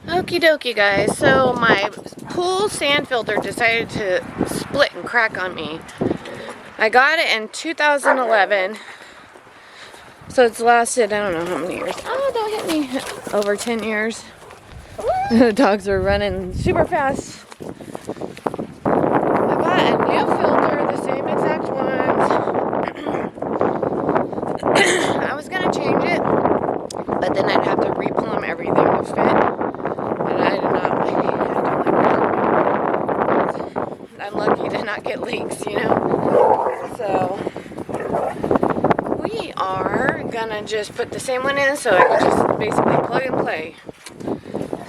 Okie dokie, guys. So my pool sand filter decided to split and crack on me. I got it in 2011. So it's lasted, I don't know how many years. Oh, don't hit me. Over 10 years. The dogs are running super fast. I bought a new filter, the same exact ones. I was gonna change it, but then I'd have to replumb everything to fit. And I did not like it. I'm lucky to not get leaks, you know? So we are gonna just put the same one in so I can just basically plug and play.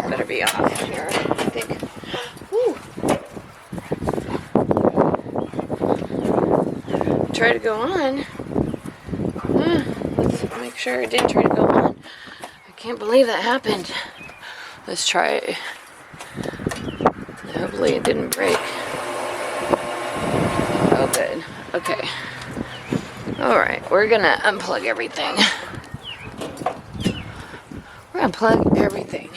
Better be off here, I think. Woo. Try to go on. Let's make sure it didn't try to go on. I can't believe that happened. Let's try it. Hopefully it didn't break. Oh, good. Okay. Alright, we're gonna unplug everything. We're gonna plug everything.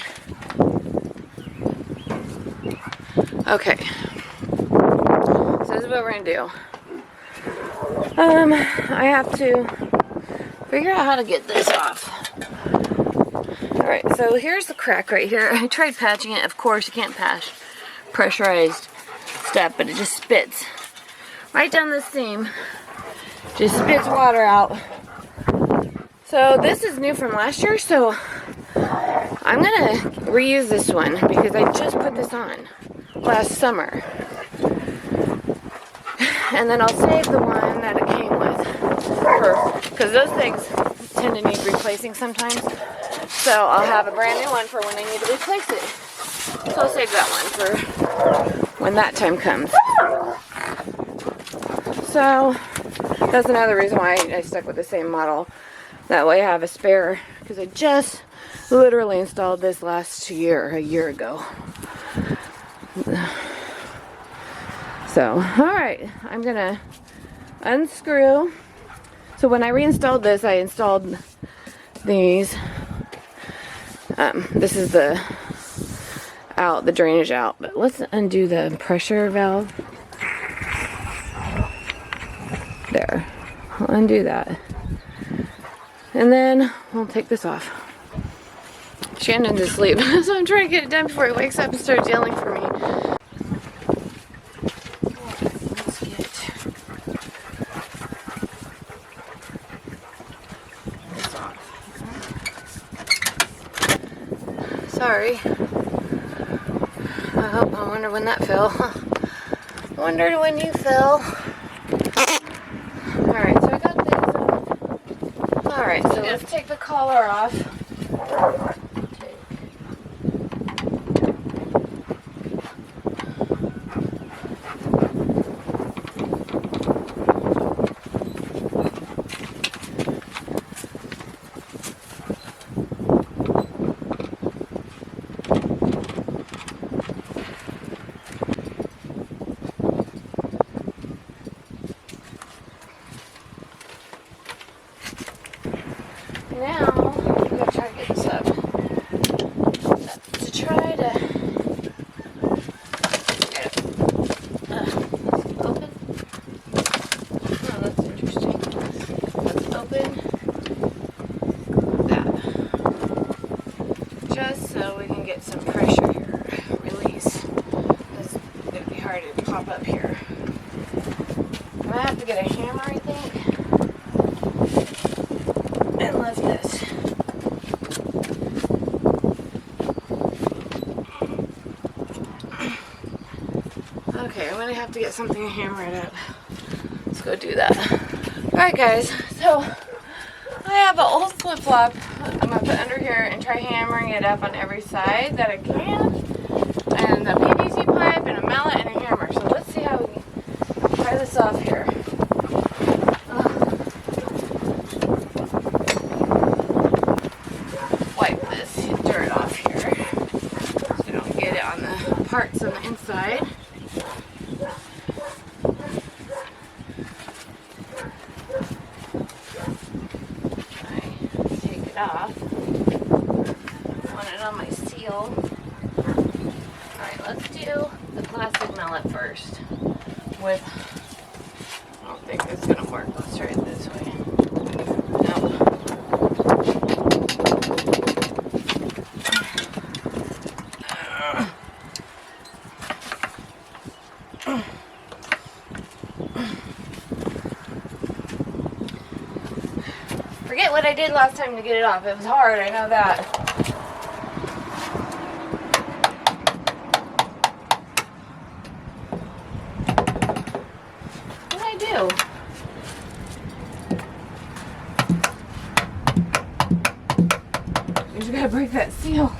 Okay. So this is what we're gonna do. I have to figure out how to get this off. Alright, so here's the crack right here. I tried patching it. Of course, you can't patch pressurized stuff, but it just spits right down the seam. Just spits water out. So this is new from last year, so I'm gonna reuse this one because I just put this on last summer. And then I'll save the one that it came with, because those things tend to need replacing sometimes. So I'll have a brand new one for when I need to replace it. So I'll save that one for when that time comes. So that's another reason why I stuck with the same model. That way I have a spare, because I just literally installed this last year, a year ago. So, alright, I'm gonna unscrew. So when I reinstalled this, I installed these. This is the drainage out. But let's undo the pressure valve. There. I'll undo that. And then we'll take this off. Shannon's asleep, so I'm trying to get it done before he wakes up and starts yelling for me. Sorry. I wonder when that fell. Wondered when you fell. Alright, so I got this on. Alright, so let's take the collar off. Now, I'm going to try to get this up. To try to get it open. Oh, that's interesting. Let's open that. Just so we can get some pressure here. Release. Because it would be hard to pop up here. I'm going to have to get a hammer, I think. And lift this. Okay, I'm gonna have to get something to hammer it up. Let's go do that. Alright guys, so I have an old flip-flop I'm gonna put under here and try hammering it up on every side that I can. And a PVC pipe and a mallet and a hammer. So let's see how we can try this off here. Parts on the inside. I take it off. I want it on my seal. seal. Alright, let's do the plastic mallet first. I don't think it's gonna work. Let's try it this way. No. Forget what I did last time to get it off. It was hard, I know that. What did I do? You just gotta break that seal.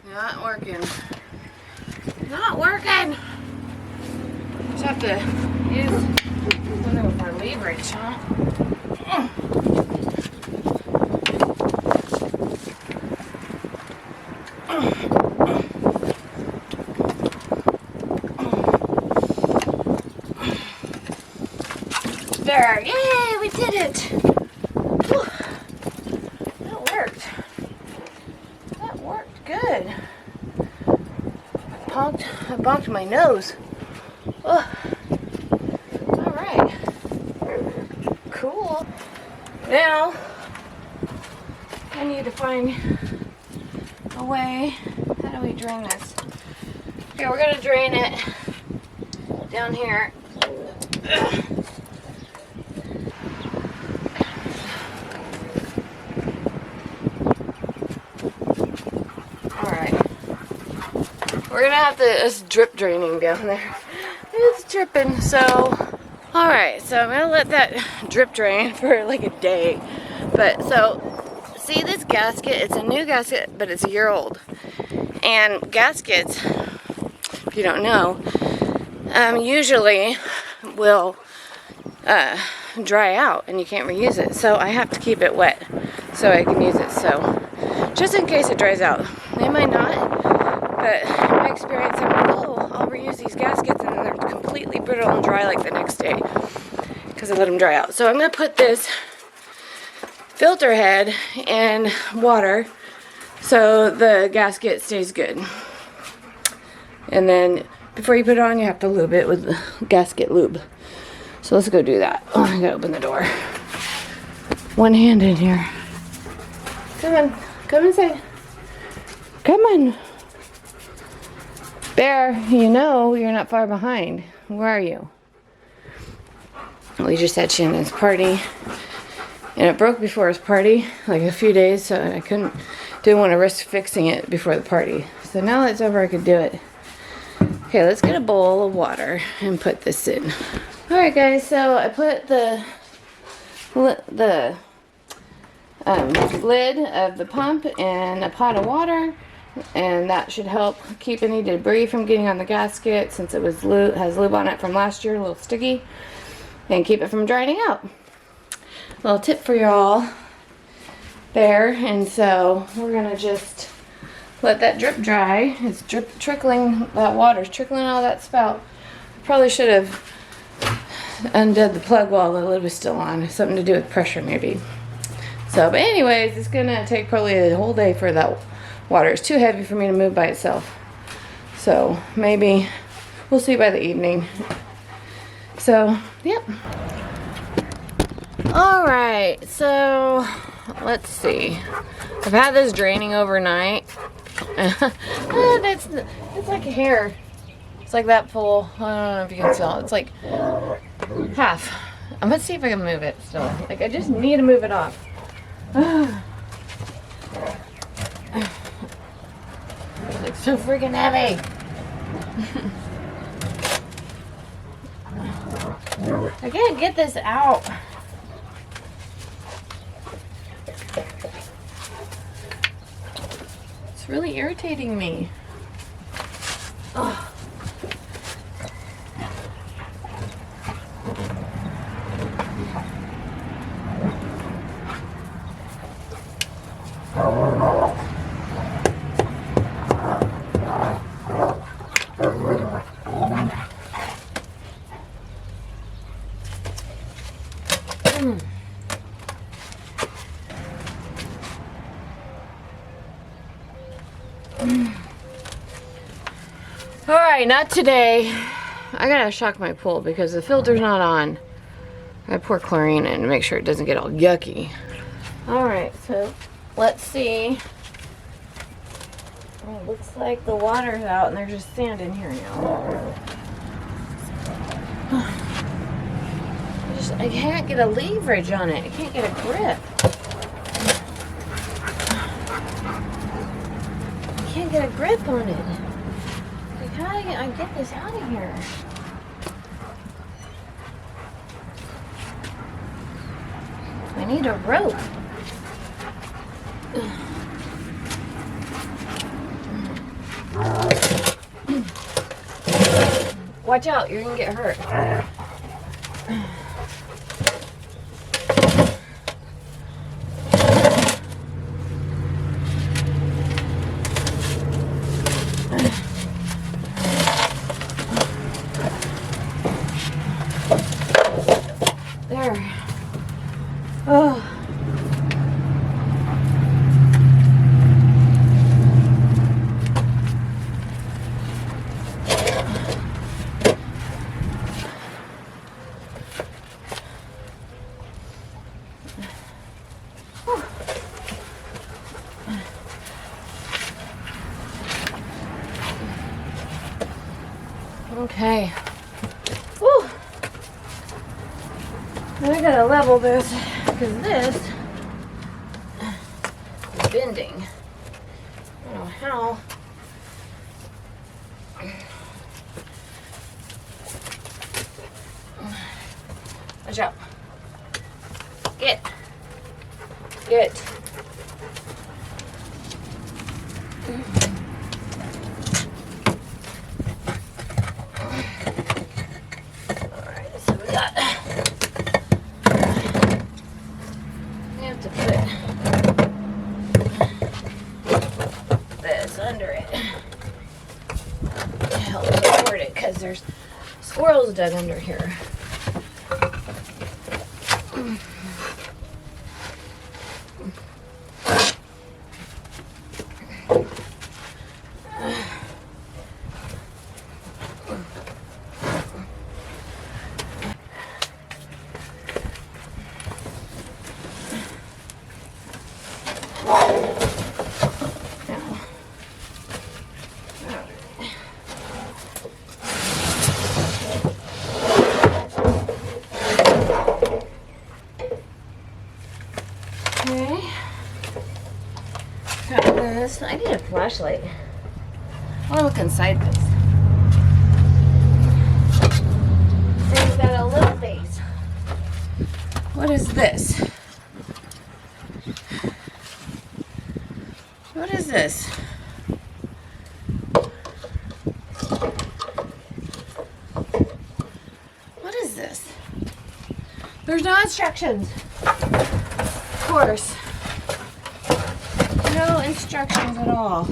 Not working. Not working! Just have to use something with my leverage, huh? There! Yay! We did it! Whew. That worked. That worked good. I bonked my nose. Oh. Alright. Cool. Now, I need to find a way. How do we drain this? Okay, we're going to drain it down here. Alright. We're going to have to, it's drip draining down there. It's dripping, so. Alright, so I'm going to let that drip drain for like a day. But, so, see this gasket? It's a new gasket, but it's a year old. And gaskets, if you don't know, usually will dry out and you can't reuse it. So I have to keep it wet so I can use it. So, just in case it dries out. It might not, but in my experience, I'm like, oh, I'll reuse these gaskets, and then they're completely brittle and dry like the next day because I let them dry out. So I'm going to put this filter head in water so the gasket stays good. And then before you put it on, you have to lube it with gasket lube. So let's go do that. Oh, I gotta open the door. One hand in here. Come on. Come inside. Come on. Bear, you know you're not far behind. Where are you? We just had Shannon's party. And it broke before his party, like a few days, so I didn't want to risk fixing it before the party. So now that it's over, I could do it. Okay, let's get a bowl of water and put this in. Alright guys, so I put the lid of the pump in a pot of water, and that should help keep any debris from getting on the gasket since it was has lube on it from last year, a little sticky, and keep it from drying out. Little tip for y'all there. And so we're gonna just let that drip dry. It's trickling, that water's trickling out of that spout. Probably should have undid the plug while the lid was still on. Something to do with pressure maybe. So, but anyways, it's gonna take probably a whole day for that water. It's too heavy for me to move by itself. So maybe we'll see by the evening. So, yep. Alright, so let's see. I've had this draining overnight. It's like a hair. It's like that full. I don't know if you can tell. It's like half. I'm gonna see if I can move it still. Like, I just need to move it off. It's so freaking heavy. I can't get this out. It's really irritating me. Ugh. Alright, not today. I gotta shock my pool because the filter's not on. I pour chlorine in to make sure it doesn't get all yucky. Alright, so let's see. Oh, it looks like the water's out and there's just sand in here now. I can't get a leverage on it. I can't get a grip. I can't get a grip on it. Like, how do I get this out of here? I need a rope. Watch out, you're gonna get hurt. There. Oh. Okay. Woo. Now I gotta level this because this is bending. I don't know how. Watch out. Get. Alright, so we got. We have to put this under it to help support it because there's squirrels dug under here. Okay. Got this. I need a flashlight. I want to look inside this. It's got a little base. What is this? What is this? What is this? There's no instructions. Of course. No instructions at all.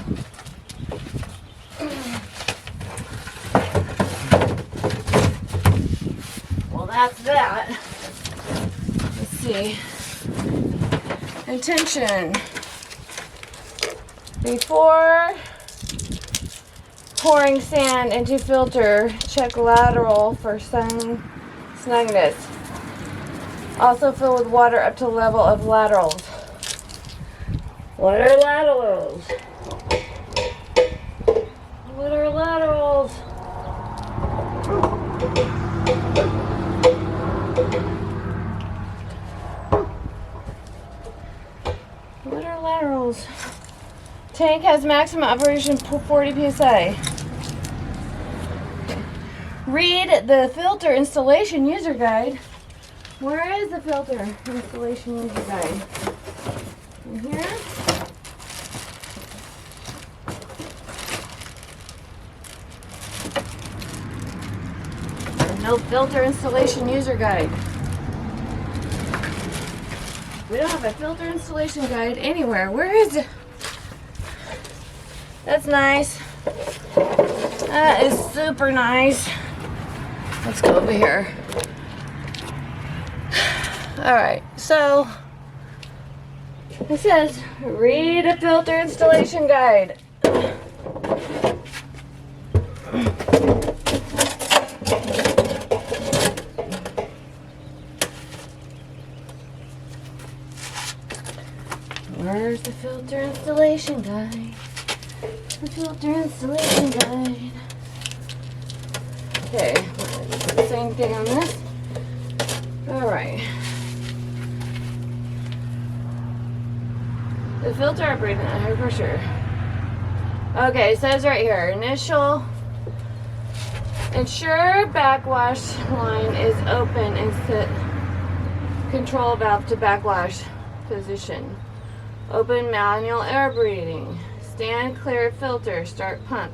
Well, that's that. Let's see. Intention. Before pouring sand into filter, check lateral for snugness. Also fill with water up to level of laterals. What are laterals? What are laterals? What are laterals? Tank has maximum operation 40 psi. Read the filter installation user guide. Where is the filter installation user guide? In here? There's no filter installation user guide. We don't have a filter installation guide anywhere. Where is it? That's nice. That is super nice. Let's go over here. Alright, so it says read a filter installation guide. Filter installation guide. The filter installation guide. Okay, put the same thing on this. Alright. The filter operating at high pressure. Okay, it says right here, ensure backwash line is open and set control valve to backwash position. Open manual air breathing. Stand clear filter, start pump.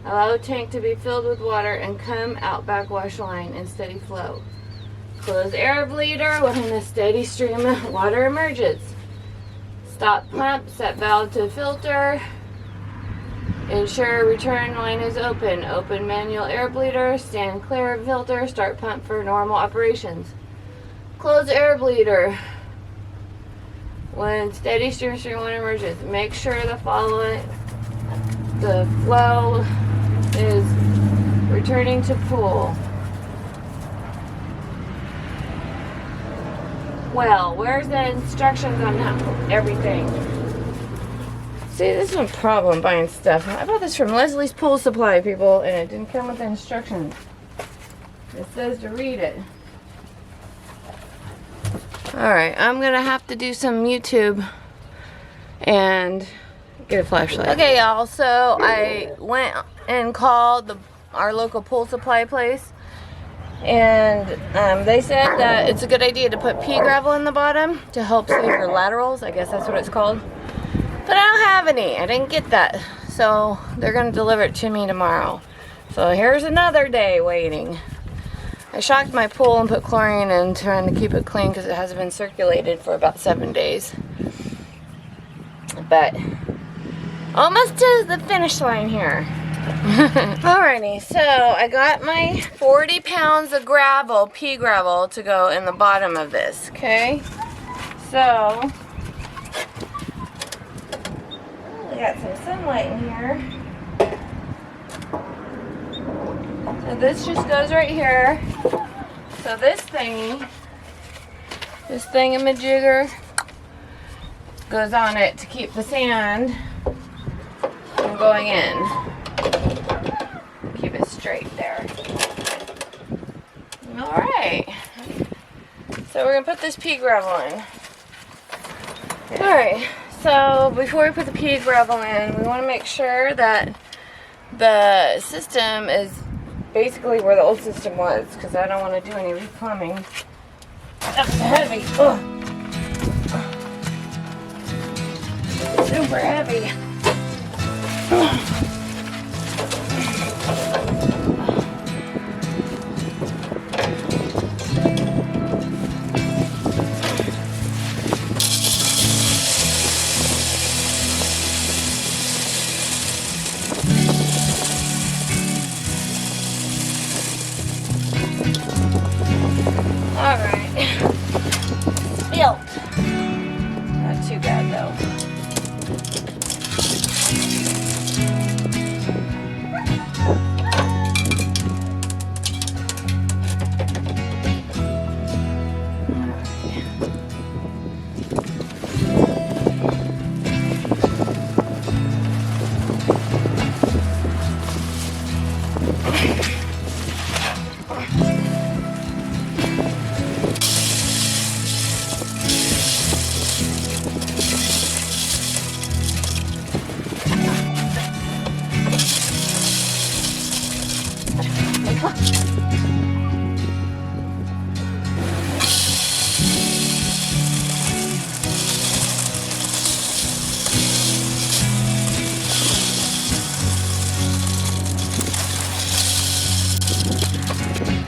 Allow tank to be filled with water and come out backwash line in steady flow. Close air bleeder when a steady stream of water emerges. Stop pump, set valve to filter. Ensure return line is open. Open manual air bleeder, stand clear of filter, start pump for normal operations. Close air bleeder when steady stream water emerges. Make sure the flow is returning to pool. Well, where's the instructions on everything? See, this is a problem buying stuff. I bought this from Leslie's Pool Supply, people, and it didn't come with the instructions. It says to read it. Alright, I'm gonna have to do some YouTube and get a flashlight. Okay, y'all, so I went and called our local pool supply place, and they said that it's a good idea to put pea gravel in the bottom to help save your laterals. I guess that's what it's called. But I don't have any. I didn't get that. So they're going to deliver it to me tomorrow. So here's another day waiting. I shocked my pool and put chlorine in, trying to keep it clean because it hasn't been circulated for about 7 days. But almost to the finish line here. Alrighty, so I got my 40 pounds of gravel, pea gravel, to go in the bottom of this, okay? So, we got some sunlight in here. So this just goes right here. So this thingamajigger goes on it to keep the sand from going in. Keep it straight there. Alright. So we're going to put this pea gravel in. Alright. So before we put the pea gravel in, we want to make sure that the system is basically where the old system was, because I don't want to do any replumbing. That's heavy. Ugh. Super heavy. Ugh. Alright. Built. Not too bad though.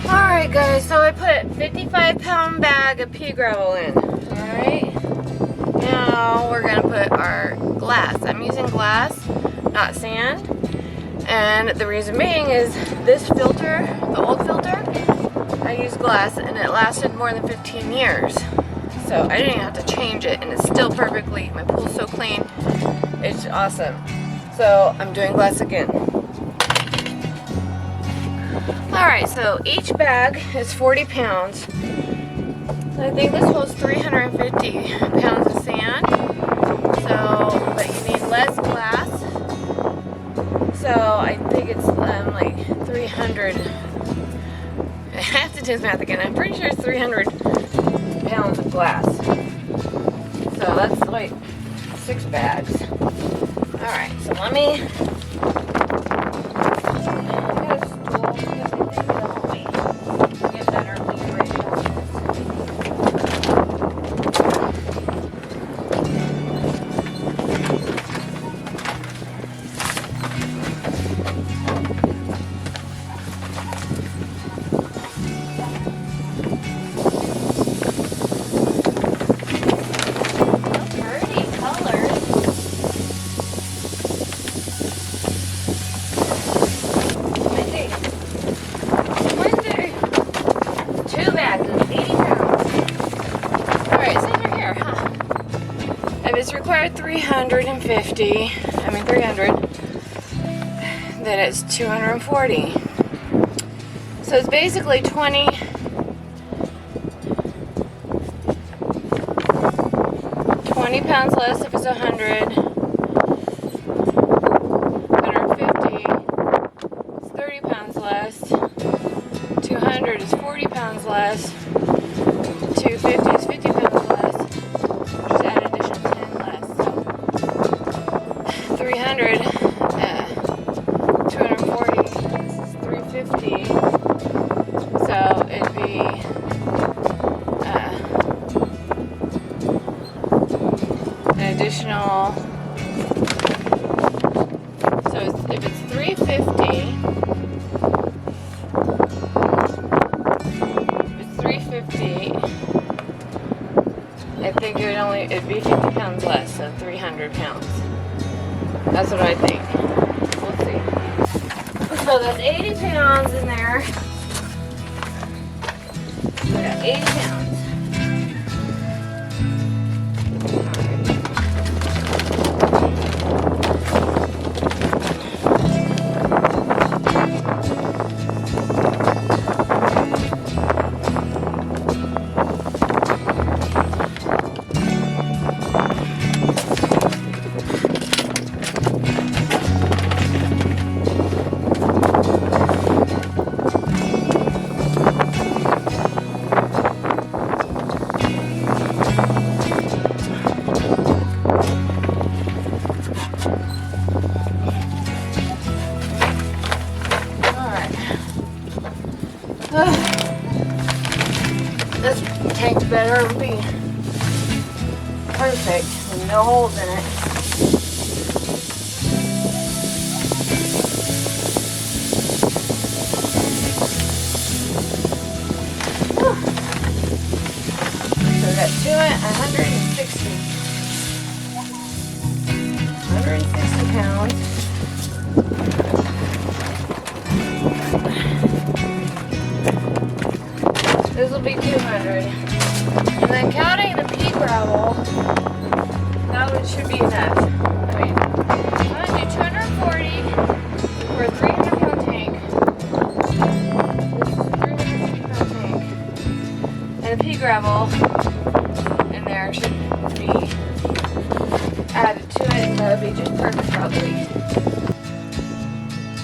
Alright guys, so I put a 55-pound bag of pea gravel in. Alright. Now we're going to put our glass. I'm using glass, not sand. And the reason being is this filter, the old filter, I used glass and it lasted more than 15 years. So I didn't even have to change it and it's still perfectly, my pool's so clean. It's awesome. So I'm doing glass again. Alright, so each bag is 40 pounds. So I think this holds 350 pounds of sand. So So, but you need less glass. So I think it's like 300. I have to do this math again. I'm pretty sure it's 300 pounds of glass. So that's like 6 bags. Alright, so let me get a stool because I think it'll help me get better calibration on it's required 300, then it's 240. So it's basically 20 pounds less if it's 100. 150 is 30 pounds less. 200 is 40 pounds less. 250 is 50 pounds less. Just add additional 10 less. So 300, 240, this is 350. So it'd be an additional. So if it's 350, I think it'd be 50 pounds less, so 300 pounds. That's what I think. We'll see. So that's 80 pounds in there. We got 80 pounds. This tank better be perfect with no holes in it. Whew. So we got 160 pounds. This will be 200. And then counting the pea gravel, that one should be enough. I mean, I'm going to do 240 for a 300 pound tank. This is a 350 pound tank. And the pea gravel in there should be added to it, and that would be just perfect probably.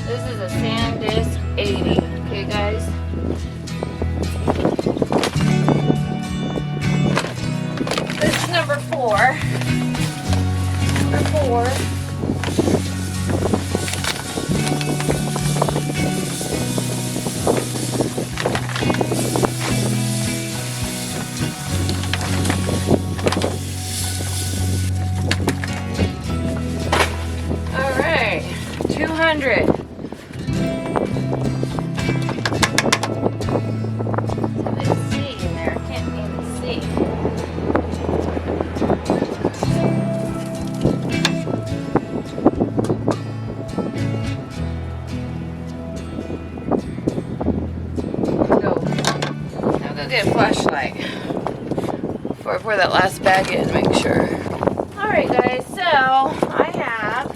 This is a SanDisk 80, okay guys? This is number 4. Number 4. All right, 200. Get a flashlight before I pour that last bag in, make sure. Alright guys, so I have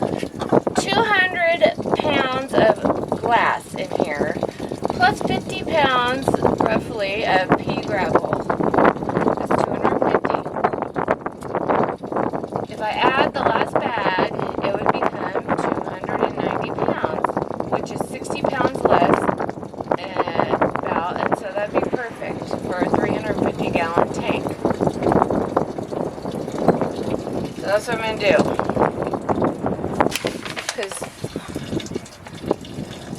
200 pounds of glass in here, plus 50 pounds roughly of pea gravel. That's 250. If I add the that's what I'm going to do. Because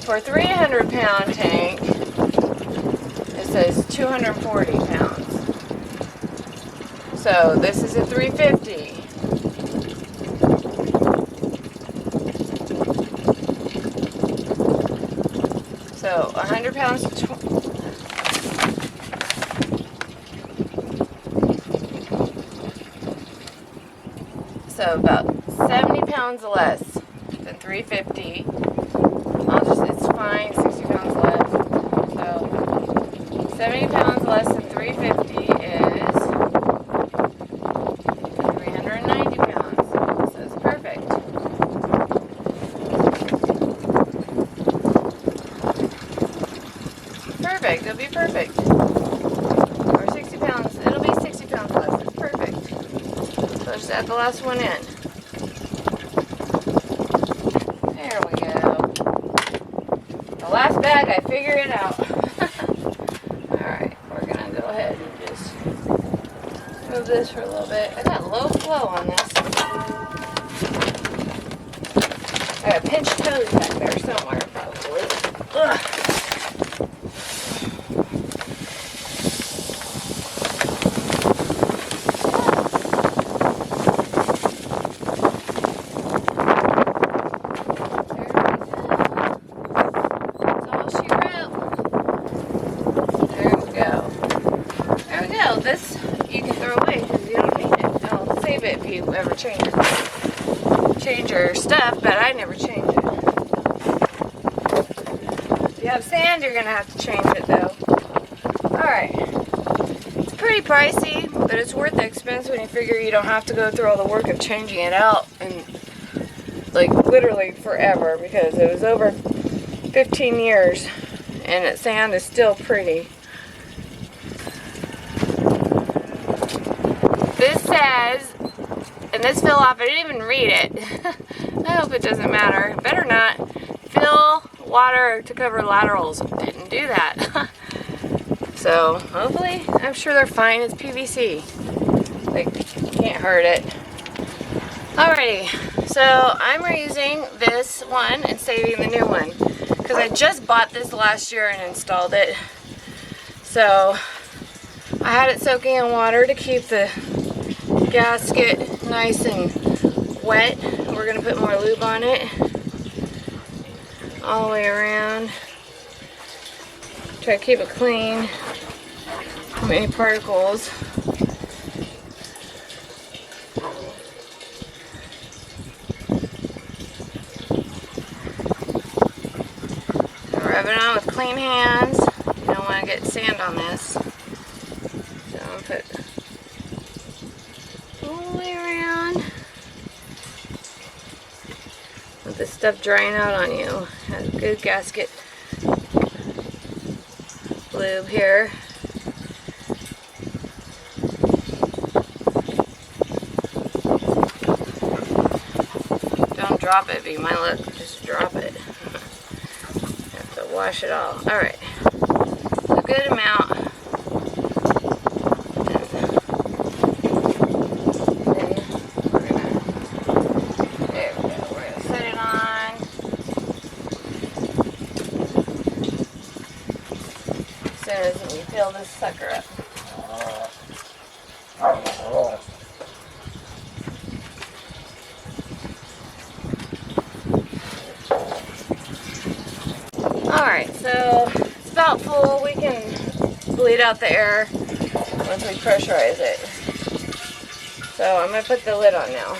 for a 300-pound tank, it says 240 pounds. So this is a 350. So 100 pounds. So about 70 pounds less than 350. It's fine, 60 pounds less. So 70 pounds less than 350 is 390 pounds. So it's perfect. Perfect, it'll be perfect. Or 60 pounds, it'll be 60 pounds less. It's perfect. So just add the last one in. There we go. The last bag, I figured it out. Alright, we're going to go ahead and just move this for a little bit. I got low flow on this. I got pinched toes back there somewhere, probably. Ugh. This you can throw away because you don't need it. I'll save it if you ever change your stuff, but I never change it. If you have sand, you're going to have to change it though. Alright. It's pretty pricey, but it's worth the expense when you figure you don't have to go through all the work of changing it out and like literally forever, because it was over 15 years and the sand is still pretty. This says, and this fell off, I didn't even read it. I hope it doesn't matter. Better not. Fill water to cover laterals. Didn't do that. So, hopefully, I'm sure they're fine. It's PVC. Like, can't hurt it. Alrighty. So, I'm reusing this one and saving the new one. Because I just bought this last year and installed it. So, I had it soaking in water to keep the gasket nice and wet. We're going to put more lube on it all the way around. Try to keep it clean from any particles. Rub it on with clean hands. You don't want to get sand on this. So I'm going to put all the way around. Let this stuff drying out on you. Has good gasket lube here. Don't drop it, but you might let just drop it. Have to wash it all. Alright. A good amount. As we fill this sucker up. Alright, so it's about full. We can bleed out the air once we pressurize it. So I'm going to put the lid on now.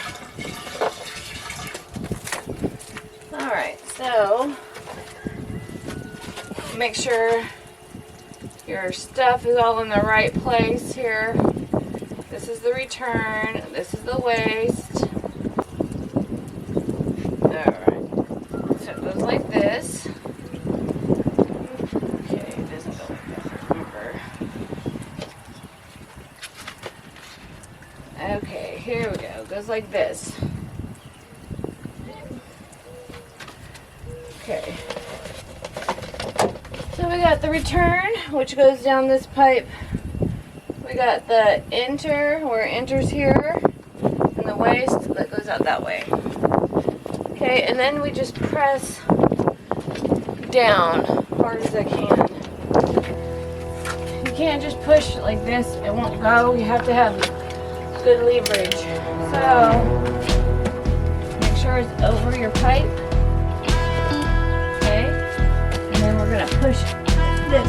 Alright, so make sure your stuff is all in the right place here. This is the return. This is the waste. Alright. So it goes like this. Okay, it doesn't go like that. Remember. Okay, here we go. It goes like this. Okay. So we got the return, which goes down this pipe. We got the enter, where it enters here. And in the waste that goes out that way. Okay, and then we just press down hard as I can. You can't just push it like this, it won't go. You have to have good leverage. So, make sure it's over your pipe. Okay, and then we're gonna push this.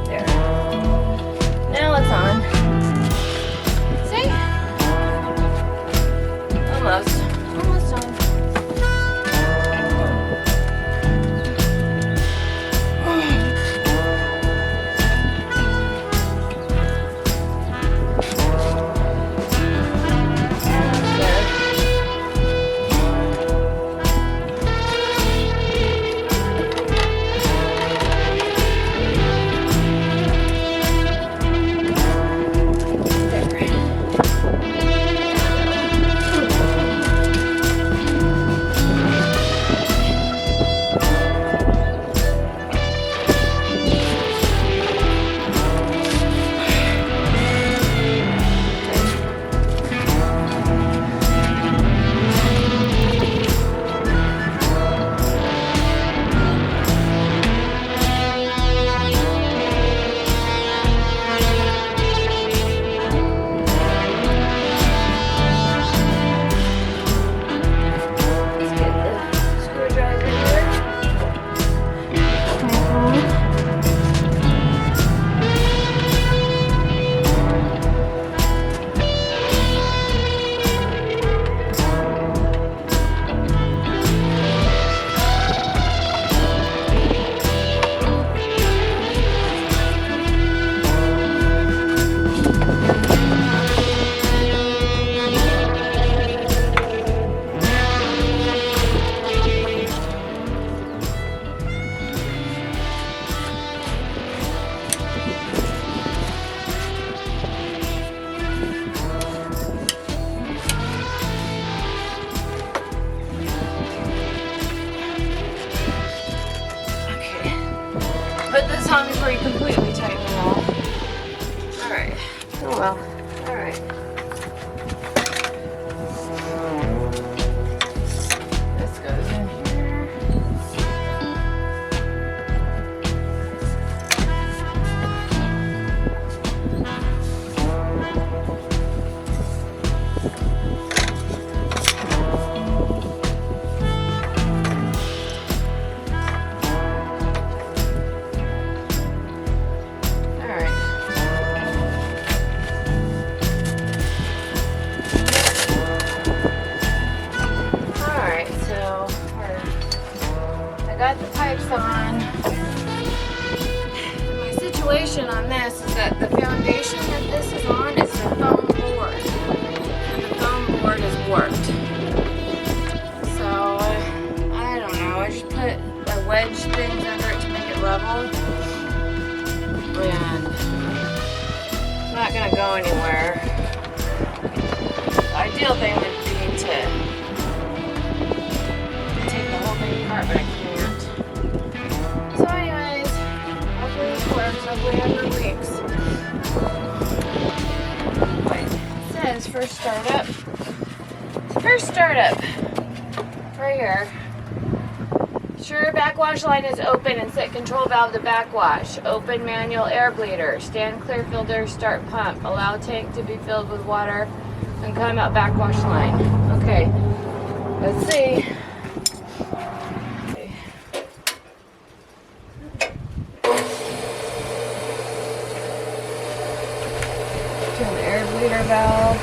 There. Now it's on. See? Almost done. Put this on before you completely tighten it off. Alright. Oh well. Alright. This goes in here. Got the pipes on. My situation on this is that the foundation that this is on is the foam board, and the foam board is warped. So I don't know. I just put a wedge things under it to make it level, and it's not gonna go anywhere. The ideal thing would be to take the whole thing apart, but I can't. So anyways, hopefully this works, hopefully under weeks. Wait, it says first startup. First startup. Right here. Sure, backwash line is open and set control valve to backwash. Open manual air bleeder. Stand clear filter, start pump. Allow tank to be filled with water and come out backwash line. Okay, let's see. Turn the air bleeder valve.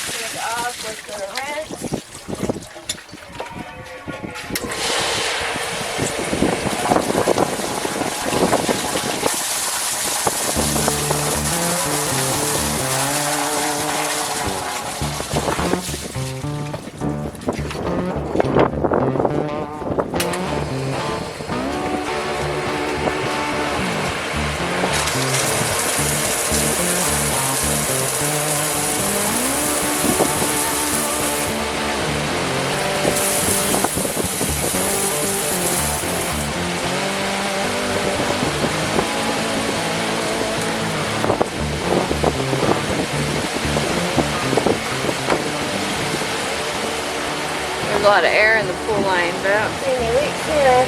Turn it off with the rinse. lot of air in the pool line, but I don't see any leaks here.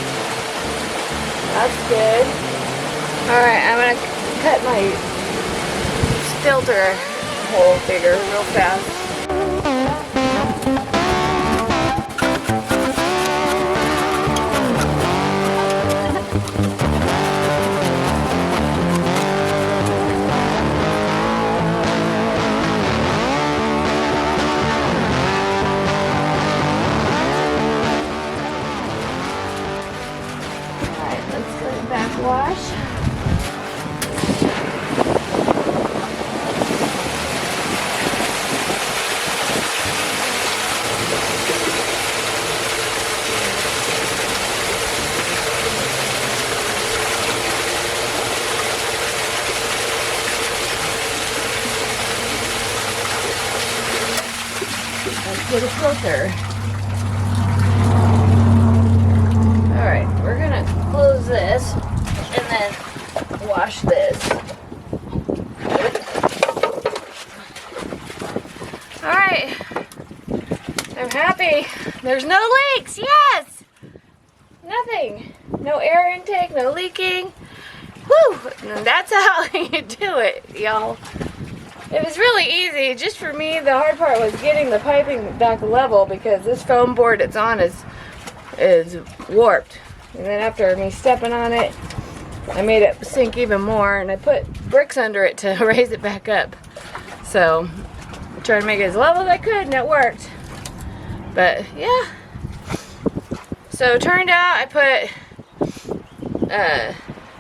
That's good. Alright, I'm going to cut my filter hole bigger real fast. Wash. Let's get a filter. Alright, we're gonna close this and then wash this. Alright, I'm happy. There's no leaks, yes! Nothing. No air intake, no leaking. Whew, and that's how you do it, y'all. It was really easy. Just for me, the hard part was getting the piping back level because this foam board it's on is warped. And then after me stepping on it, I made it sink even more, and I put bricks under it to raise it back up. So I tried to make it as level as I could, and it worked. But yeah. So it turned out I put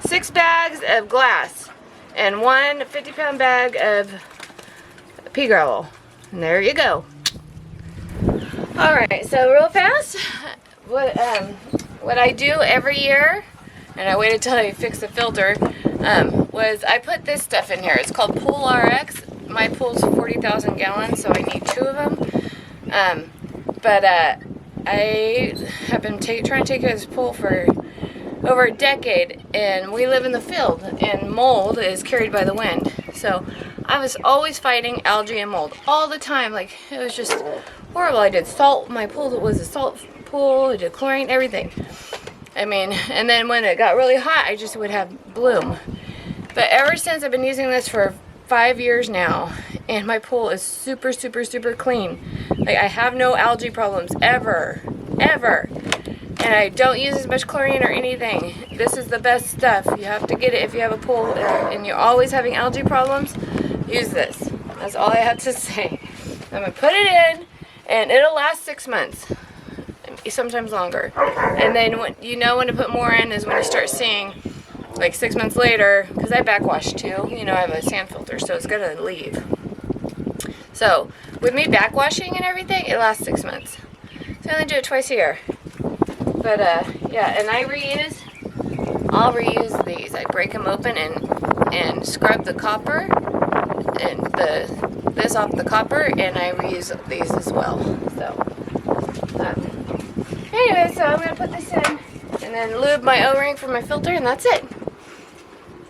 6 bags of glass and 1 50-pound bag of pea gravel. And there you go. Alright, so real fast, what I do every year, and I waited till I fixed the filter, was I put this stuff in here. It's called Pool RX. My pool's 40,000 gallons, so I need 2 of them. I have been trying to take care of this pool for over a decade, and we live in the field, and mold is carried by the wind. So I was always fighting algae and mold all the time. Like, it was just horrible. I did salt. My pool was a salt pool. I did chlorine, everything. I mean, and then when it got really hot, I just would have bloom. But ever since, I've been using this for 5 years now, and my pool is super, super, super clean. Like, I have no algae problems ever, ever. And I don't use as much chlorine or anything. This is the best stuff. You have to get it if you have a pool and you're always having algae problems. Use this. That's all I have to say. I'm going to put it in, and it'll last 6 months. Sometimes longer. And then when you know when to put more in is when you start seeing, like 6 months later, because I backwash too. You know, I have a sand filter, so it's going to leave. So with me backwashing and everything, it lasts 6 months. So I only do it twice a year. But yeah, and I'll reuse these. I break them open and scrub the copper and this off the copper, and I reuse these as well. So anyway, so I'm gonna put this in and then lube my O-ring for my filter, and that's it.